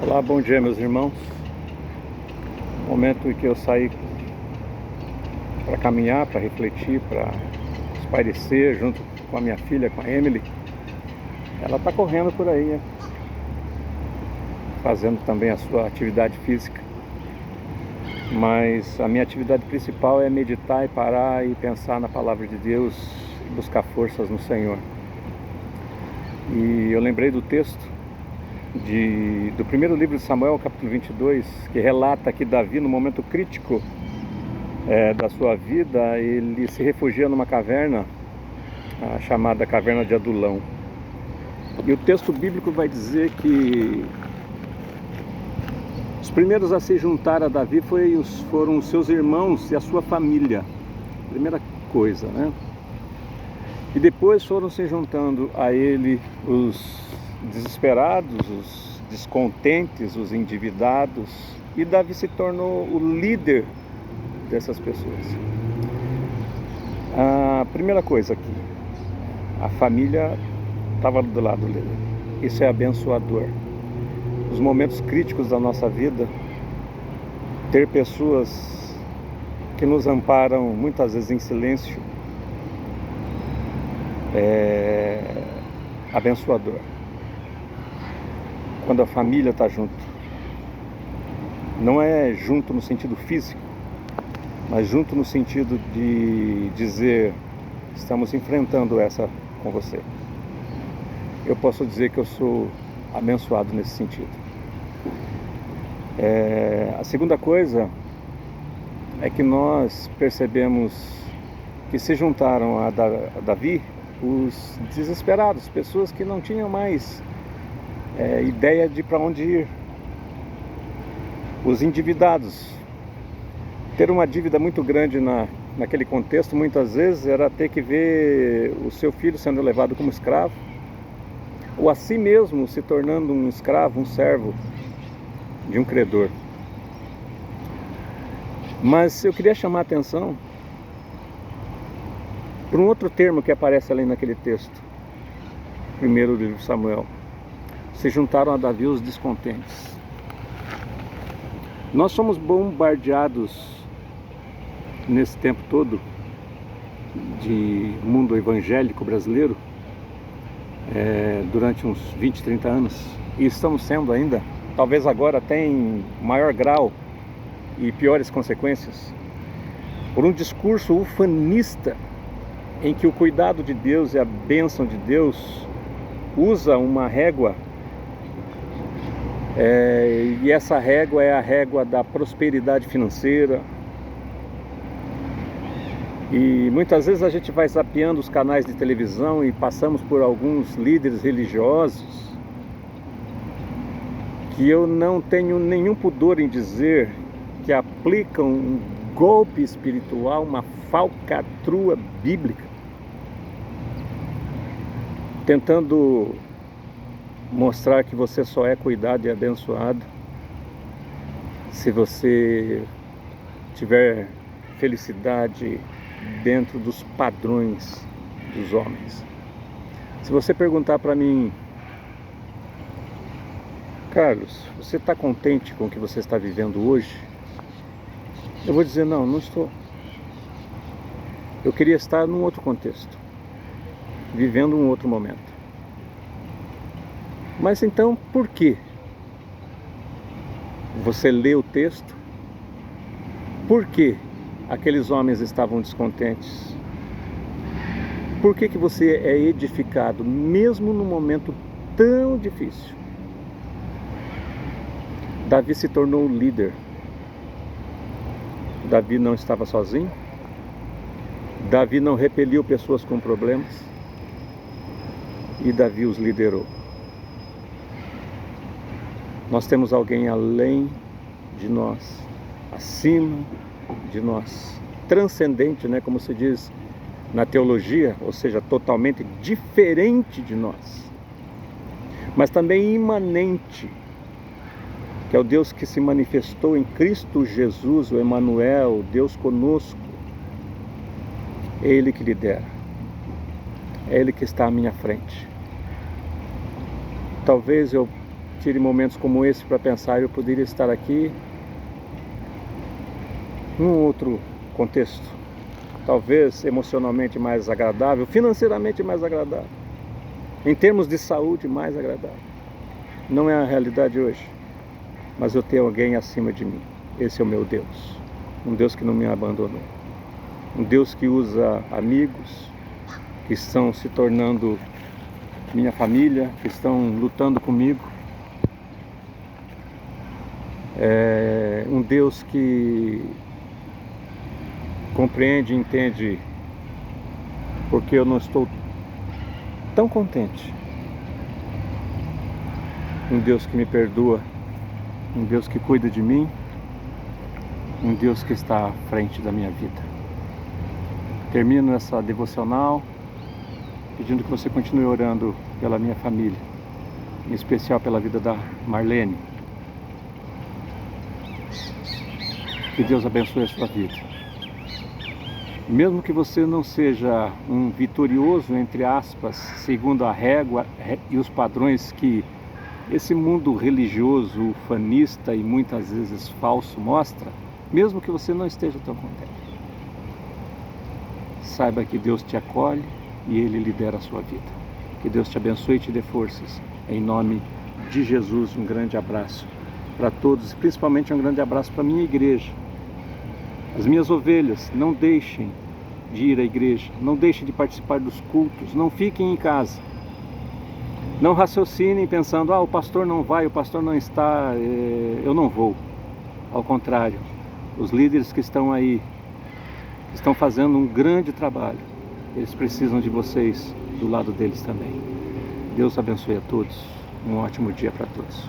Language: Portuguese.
Olá, bom dia, meus irmãos. Momento em que eu saí para caminhar, para refletir, para espairecer junto com a minha filha, com a Emily. Ela está correndo por aí, né? Fazendo também a sua atividade física. Mas a minha atividade principal é meditar e parar e pensar na palavra de Deus e buscar forças no Senhor. E eu lembrei do texto do primeiro livro de Samuel, capítulo 22, que relata que Davi, no momento crítico da sua vida, ele se refugia numa caverna, chamada Caverna de Adulão. E o texto bíblico vai dizer que os primeiros a se juntar a Davi foram os seus irmãos e a sua família. Primeira coisa, né? E depois foram se juntando a ele os desesperados, os descontentes, os endividados, e Davi se tornou o líder dessas pessoas. A primeira coisa aqui, a família estava do lado dele. Isso é abençoador. Nos momentos críticos da nossa vida, ter pessoas que nos amparam muitas vezes em silêncio é abençoador. Quando a família está junto, não é junto no sentido físico, mas junto no sentido de dizer: estamos enfrentando essa com você. Eu posso dizer que eu sou abençoado nesse sentido. A segunda coisa é que nós percebemos que se juntaram a Davi os desesperados, pessoas que não tinham mais ideia de para onde ir, os endividados. Ter uma dívida muito grande naquele contexto, muitas vezes, era ter que ver o seu filho sendo levado como escravo, ou a si mesmo se tornando um escravo, um servo de um credor. Mas eu queria chamar a atenção para um outro termo que aparece ali naquele texto, primeiro livro de Samuel. Se juntaram a Davi os descontentes. Nós somos bombardeados nesse tempo todo de mundo evangélico brasileiro, durante uns 20, 30 anos, e estamos sendo ainda, talvez agora até em maior grau e piores consequências, por um discurso ufanista em que o cuidado de Deus e a bênção de Deus usa uma régua, e essa régua é a régua da prosperidade financeira. E muitas vezes a gente vai zapeando os canais de televisão e passamos por alguns líderes religiosos que eu não tenho nenhum pudor em dizer que aplicam um golpe espiritual, uma falcatrua bíblica, tentando mostrar que você só é cuidado e abençoado se você tiver felicidade dentro dos padrões dos homens. Se você perguntar para mim: Carlos, você está contente com o que você está vivendo hoje? Eu vou dizer: não, não estou. Eu queria estar num outro contexto, vivendo um outro momento. Mas então, por que você lê o texto? Por que aqueles homens estavam descontentes? Por que você é edificado, mesmo num momento tão difícil? Davi se tornou o líder. Davi não estava sozinho. Davi não repeliu pessoas com problemas. E Davi os liderou. Nós temos alguém além de nós, acima de nós, transcendente, né, como se diz na teologia, ou seja, totalmente diferente de nós, mas também imanente, que é o Deus que se manifestou em Cristo Jesus, o Emanuel, Deus conosco. É Ele que lidera, é Ele que está à minha frente. Talvez eu tire momentos como esse para pensar, eu poderia estar aqui num outro contexto, talvez emocionalmente mais agradável, financeiramente mais agradável, em termos de saúde mais agradável. Não é a realidade hoje, mas eu tenho alguém acima de mim. Esse é o meu Deus, um Deus que não me abandonou, um Deus que usa amigos que estão se tornando minha família, que estão lutando comigo. É um Deus que compreende e entende porque eu não estou tão contente. Um Deus que me perdoa, um Deus que cuida de mim, um Deus que está à frente da minha vida. Termino essa devocional pedindo que você continue orando pela minha família, em especial pela vida da Marlene. Que Deus abençoe a sua vida. Mesmo que você não seja um vitorioso, entre aspas, segundo a régua e os padrões que esse mundo religioso, ufanista e muitas vezes falso mostra, mesmo que você não esteja tão contente, saiba que Deus te acolhe e Ele lidera a sua vida. Que Deus te abençoe e te dê forças. Em nome de Jesus, um grande abraço para todos, principalmente um grande abraço para a minha igreja. As minhas ovelhas, não deixem de ir à igreja, não deixem de participar dos cultos, não fiquem em casa. Não raciocinem pensando, o pastor não vai, o pastor não está, eu não vou. Ao contrário, os líderes que estão aí, estão fazendo um grande trabalho. Eles precisam de vocês do lado deles também. Deus abençoe a todos. Um ótimo dia para todos.